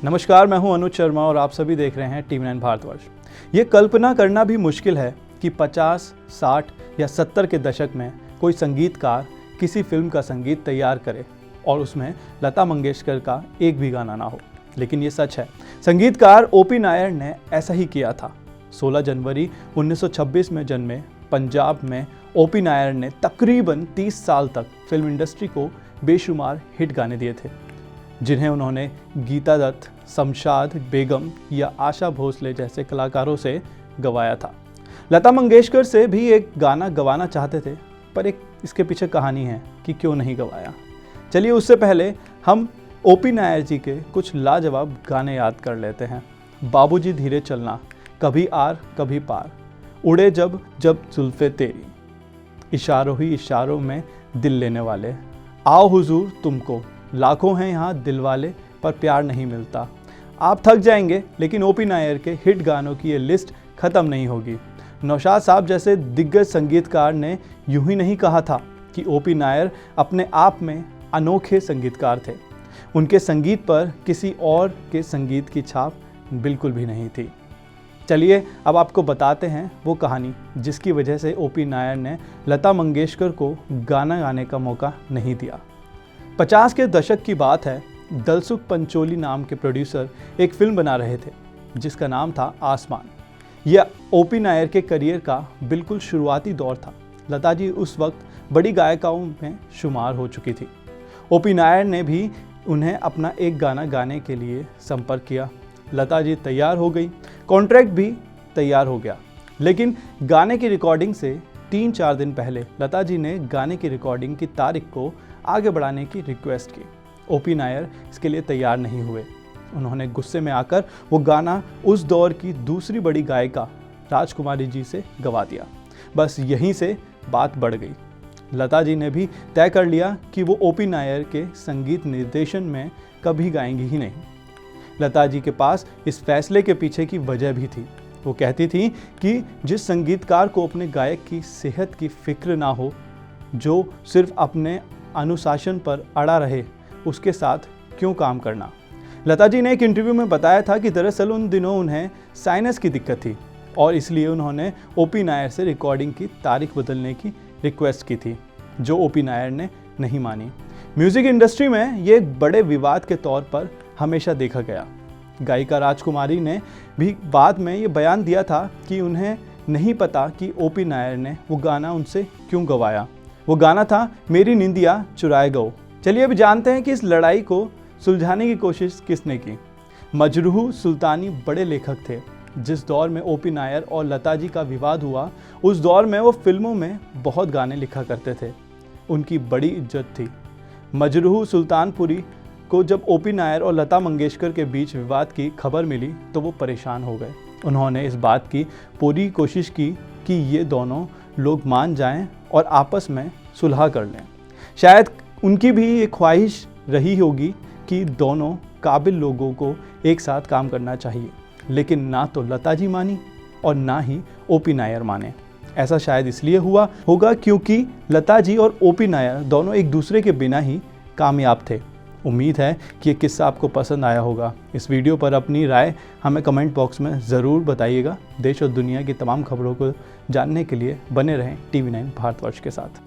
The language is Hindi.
नमस्कार, मैं हूं अनुज शर्मा और आप सभी देख रहे हैं टीवी 9 भारतवर्ष। ये कल्पना करना भी मुश्किल है कि 50, 60 या 70 के दशक में कोई संगीतकार किसी फिल्म का संगीत तैयार करे और उसमें लता मंगेशकर का एक भी गाना ना हो। लेकिन ये सच है, संगीतकार ओपी नायर ने ऐसा ही किया था। 16 जनवरी 1926 में जन्मे पंजाब में ओपी नायर ने तकरीबन 30 साल तक फिल्म इंडस्ट्री को बेशुमार हिट गाने दिए थे, जिन्हें उन्होंने गीता दत्त, शमशाद बेगम या आशा भोसले जैसे कलाकारों से गवाया था। लता मंगेशकर से भी एक गाना गवाना चाहते थे, पर एक इसके पीछे कहानी है कि क्यों नहीं गवाया। चलिए उससे पहले हम ओपी नायर जी के कुछ लाजवाब गाने याद कर लेते हैं। बाबूजी धीरे चलना, कभी आर कभी पार, उड़े जब जब जुल्फे तेरी, इशारों ही इशारों में दिल लेने वाले, आओ हुजूर तुमको, लाखों हैं यहाँ दिल वाले पर प्यार नहीं मिलता। आप थक जाएंगे, लेकिन ओपी नायर के हिट गानों की ये लिस्ट ख़त्म नहीं होगी। नौशाद साहब जैसे दिग्गज संगीतकार ने यूं ही नहीं कहा था कि ओपी नायर अपने आप में अनोखे संगीतकार थे। उनके संगीत पर किसी और के संगीत की छाप बिल्कुल भी नहीं थी। चलिए अब आपको बताते हैं वो कहानी जिसकी वजह से ओपी नायर ने लता मंगेशकर को गाना गाने का मौका नहीं दिया। 50 के दशक की बात है। दलसुख पंचोली नाम के प्रोड्यूसर एक फिल्म बना रहे थे जिसका नाम था आसमान। यह ओपी नायर के करियर का बिल्कुल शुरुआती दौर था। लता जी उस वक्त बड़ी गायिकाओं में शुमार हो चुकी थी। ओपी नायर ने भी उन्हें अपना एक गाना गाने के लिए संपर्क किया। लता जी तैयार हो गई, कॉन्ट्रैक्ट भी तैयार हो गया। लेकिन गाने की रिकॉर्डिंग से 3-4 दिन पहले लता जी ने गाने की रिकॉर्डिंग की तारीख को आगे बढ़ाने की रिक्वेस्ट की। ओपी नायर इसके लिए तैयार नहीं हुए। उन्होंने गुस्से में आकर वो गाना उस दौर की दूसरी बड़ी गायिका राजकुमारी जी से गवा दिया। बस यहीं से बात बढ़ गई। लता जी ने भी तय कर लिया कि वो ओपी नायर के संगीत निर्देशन में कभी गाएंगी ही नहीं। लता जी के पास इस फैसले के पीछे की वजह भी थी। वो कहती थी कि जिस संगीतकार को अपने गायक की सेहत की फिक्र ना हो, जो सिर्फ अपने अनुशासन पर अड़ा रहे, उसके साथ क्यों काम करना। लता जी ने एक इंटरव्यू में बताया था कि दरअसल उन दिनों उन्हें साइनस की दिक्कत थी और इसलिए उन्होंने ओपी नायर से रिकॉर्डिंग की तारीख बदलने की रिक्वेस्ट की थी, जो ओपी नायर ने नहीं मानी। म्यूज़िक इंडस्ट्री में ये एक बड़े विवाद के तौर पर हमेशा देखा गया। गायिका राजकुमारी ने भी बाद में ये बयान दिया था कि उन्हें नहीं पता कि ओपी नायर ने वो गाना उनसे क्यों गवाया। वो गाना था मेरी निंदिया चुराए गओ। चलिए अब जानते हैं कि इस लड़ाई को सुलझाने की कोशिश किसने की। मजरूह सुल्तानी बड़े लेखक थे। जिस दौर में ओपी नायर और लता जी का विवाद हुआ, उस दौर में वो फिल्मों में बहुत गाने लिखा करते थे। उनकी बड़ी इज्जत थी। मजरूह सुल्तानपुरी को जब ओपी नायर और लता मंगेशकर के बीच विवाद की खबर मिली तो वो परेशान हो गए। उन्होंने इस बात की पूरी कोशिश की कि ये दोनों लोग मान जाएं और आपस में सुलह कर लें। शायद उनकी भी ये ख्वाहिश रही होगी कि दोनों काबिल लोगों को एक साथ काम करना चाहिए, लेकिन ना तो लता जी मानी और ना ही ओपी नायर माने। ऐसा शायद इसलिए हुआ होगा क्योंकि लता जी और ओपी नायर दोनों एक दूसरे के बिना ही कामयाब थे। उम्मीद है कि ये किस्सा आपको पसंद आया होगा। इस वीडियो पर अपनी राय हमें कमेंट बॉक्स में ज़रूर बताइएगा। देश और दुनिया की तमाम खबरों को जानने के लिए बने रहें टीवी 9 भारतवर्ष के साथ।